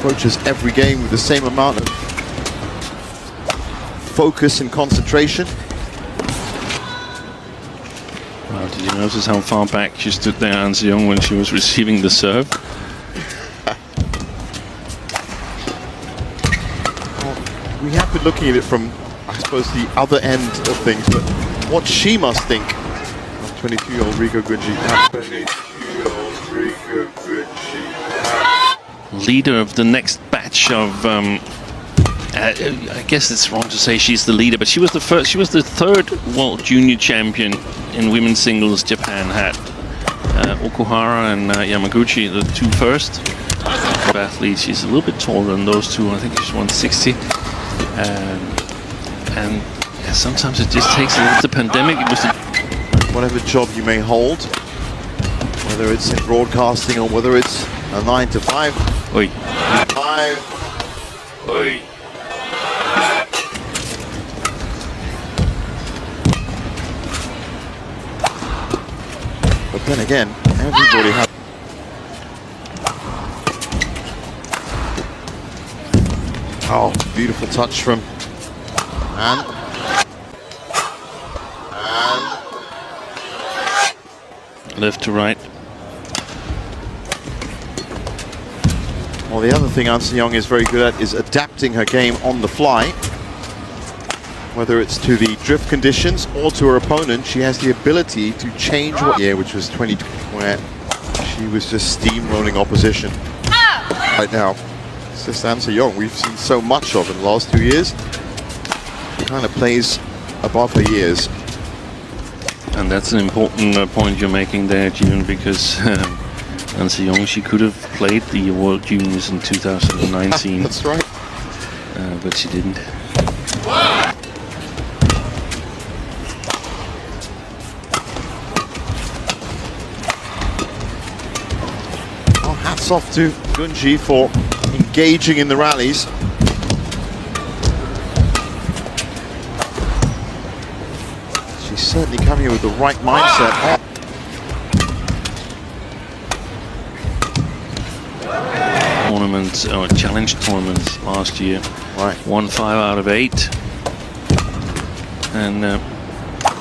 approaches every game with the same amount of focus and concentration. Well, did you notice how far back she stood there, An Se-young, when she was receiving the serve? Well, we have been looking at it from, I suppose, the other end of things, but what she must think of 22-year-old Riko Gunji. Leader of the next batch of I guess it's wrong to say she's the leader, but she was the first. She was the third world junior champion in women's singles. Japan had Okuhara and Yamaguchi, the two first athletes. She's a little bit taller than those two. I think she's 160. And yeah, sometimes it just takes a little. The pandemic. It was whatever job you may hold, whether it's in broadcasting or whether it's a 9 to 5. Oi. 5. Oi. But then again, everybody has. Oh, beautiful touch from Anne. Left to right. Well, the other thing An Se-young is very good at is adapting her game on the fly. Whether it's to the drift conditions or to her opponent, she has the ability to change what year, which was 2020, where she was just steamrolling opposition. Right now, it's just An Se-young we've seen so much of in the last 2 years. She kind of plays above her years. And that's an important point you're making there, June, because An Se-young, she could have played the World Juniors in 2019. That's right. But she didn't. Well, hats off to Gunji for engaging in the rallies. She's certainly coming here with the right mindset. Tournaments or challenge tournaments last year. Right. Won 5 out of 8. And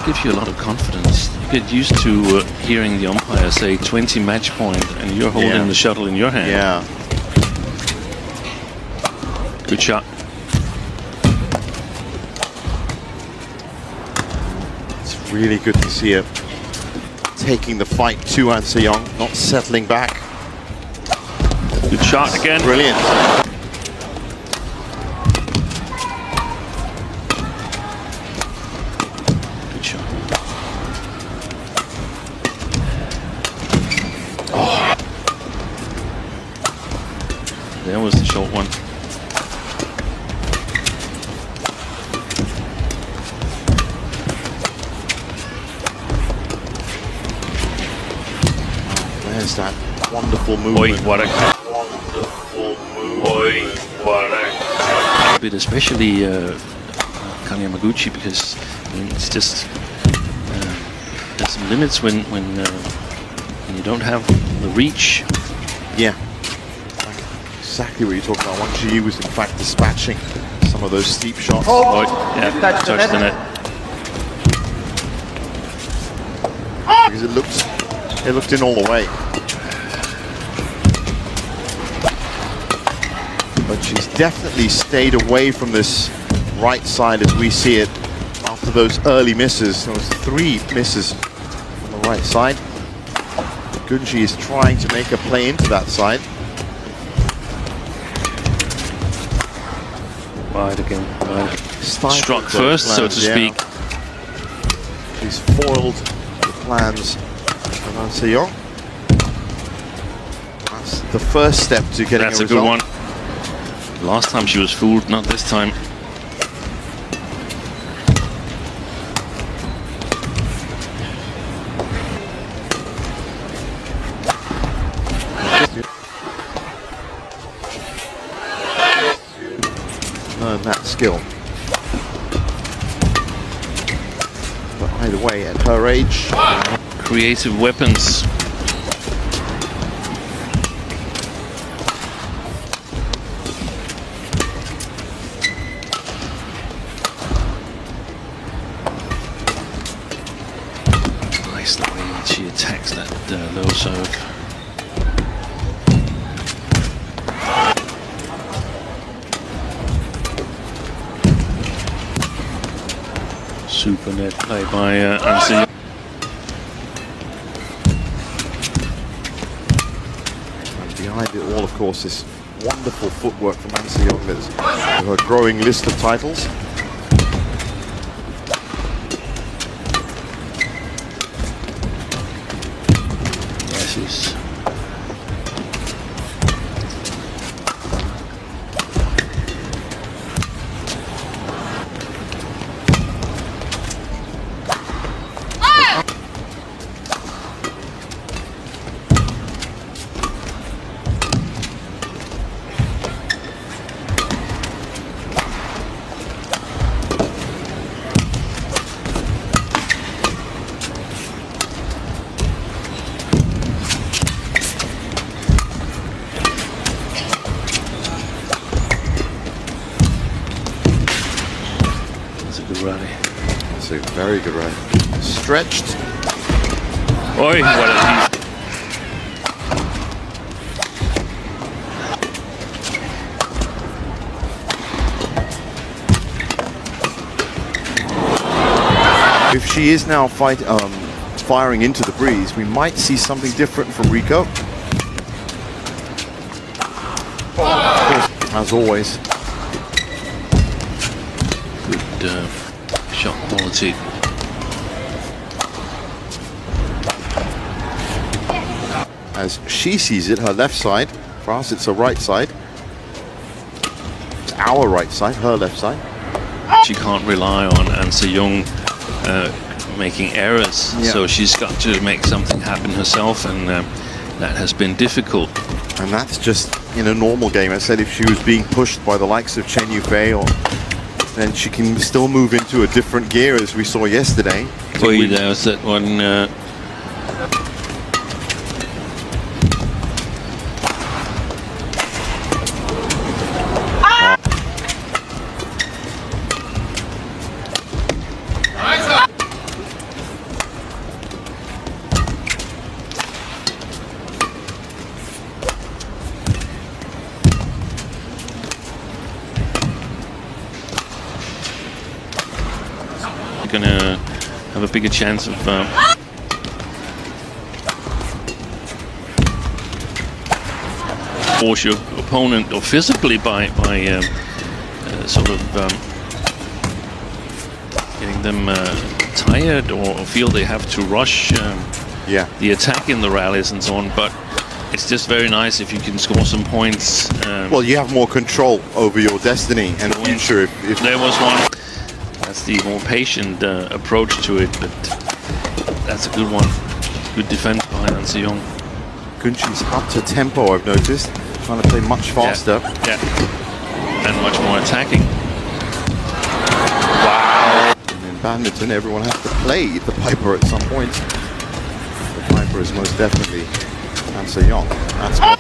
gives you a lot of confidence. You get used to hearing the umpire say 20 match point and you're holding the shuttle in your hand. Yeah. Good shot. It's really good to see her taking the fight to An Se-young, not settling back. Good shot again. Brilliant. Good shot. Oh. There was the short one. There's that wonderful movement. Oi, what a bit, especially Kan Yamaguchi, because I mean, it's just there's some limits when you don't have the reach. Yeah, exactly what you're talking about. Wang Ji was in fact dispatching some of those steep shots. Oh, yeah, touched the net. Because it looked in all the way. But she's definitely stayed away from this right side as we see it after those early misses. There was 3 misses on the right side. Gunji is trying to make a play into that side. Wide again. Wide. Struck first, plans, so to speak. She's foiled the plans of An Se-young. That's the first step to getting That's a a good result. one. Last time she was fooled, not this time. Learn that skill. But either way, at her age, Creative weapons. slow serve. Super net play by Anseong. And behind it all, of course, this wonderful footwork from Anseong that's her growing list of titles. Yes, rally. It's a very good rally. Stretched. Oi, what a If she is now firing into the breeze, we might see something different from Riko. Of course, as always. good shot quality. As she sees it, her left side. For us, it's her right side. It's our right side, her left side. She can't rely on Anseong making errors, Yeah. so she's got to make something happen herself, and that has been difficult. And that's just in a normal game. I said if she was being pushed by the likes of Chen Yufei, then she can still move into a different gear, as we saw yesterday. Boy, there was that one. Gonna have a bigger chance of force your opponent, or physically by sort of getting them tired, or feel they have to rush the attack in the rallies and so on. But it's just very nice if you can score some points. Well, you have more control over your destiny and future. If there was one. That's the more patient approach to it, but that's a good one. Good defense by Anseong. Gunji's upped her tempo, I've noticed. Trying to play much faster. Yeah. And much more attacking. Wow. And in badminton, everyone has to play the piper at some point. The piper is most definitely Anseong. That's good.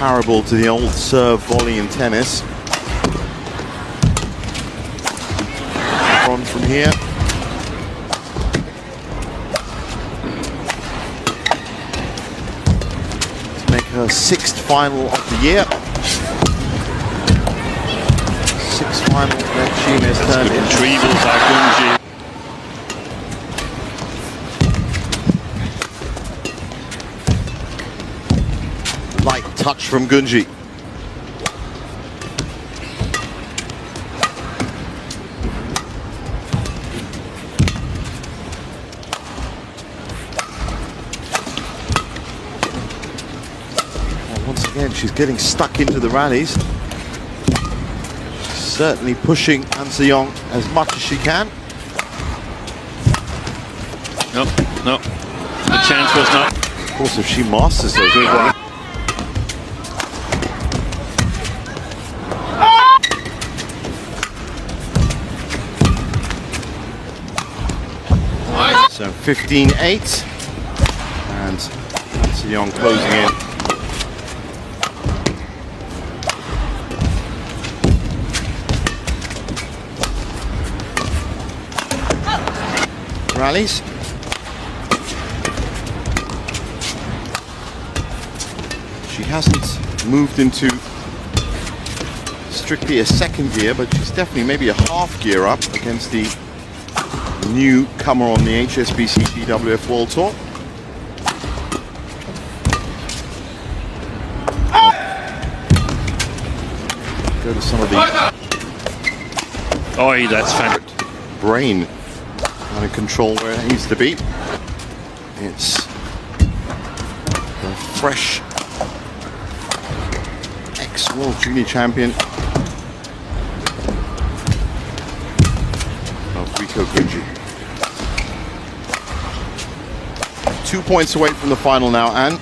Comparable to the old serve volley in tennis. From here. To make her 6th final of the year. 6th final that she has turned into. Retrieval by Gunji. Light touch from Gunji. Well, once again, she's getting stuck into the rallies. She's certainly pushing Anseong as much as she can. No. The chance was not. Of course, if she masters those. So 15-8. And Anseong closing in. Rallies. She hasn't moved into strictly a second gear, but she's definitely maybe a half gear up against the newcomer on the HSBC DWF World Tour. Go to some of the Oi, that's fantastic. brain out of control where it needs to be. It's the fresh ex-World Junior Champion of Riko Gunji. 2 points away from the final now, Anne.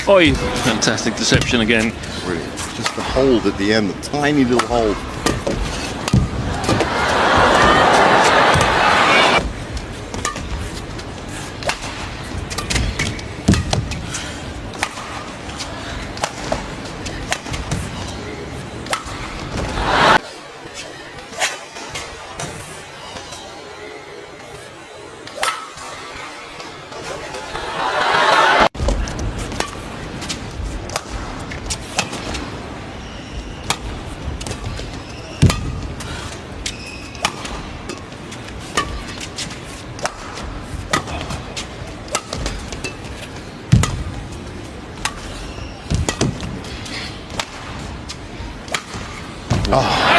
Oi, fantastic deception again. Brilliant. Just the hold at the end, the tiny little hold. Oh.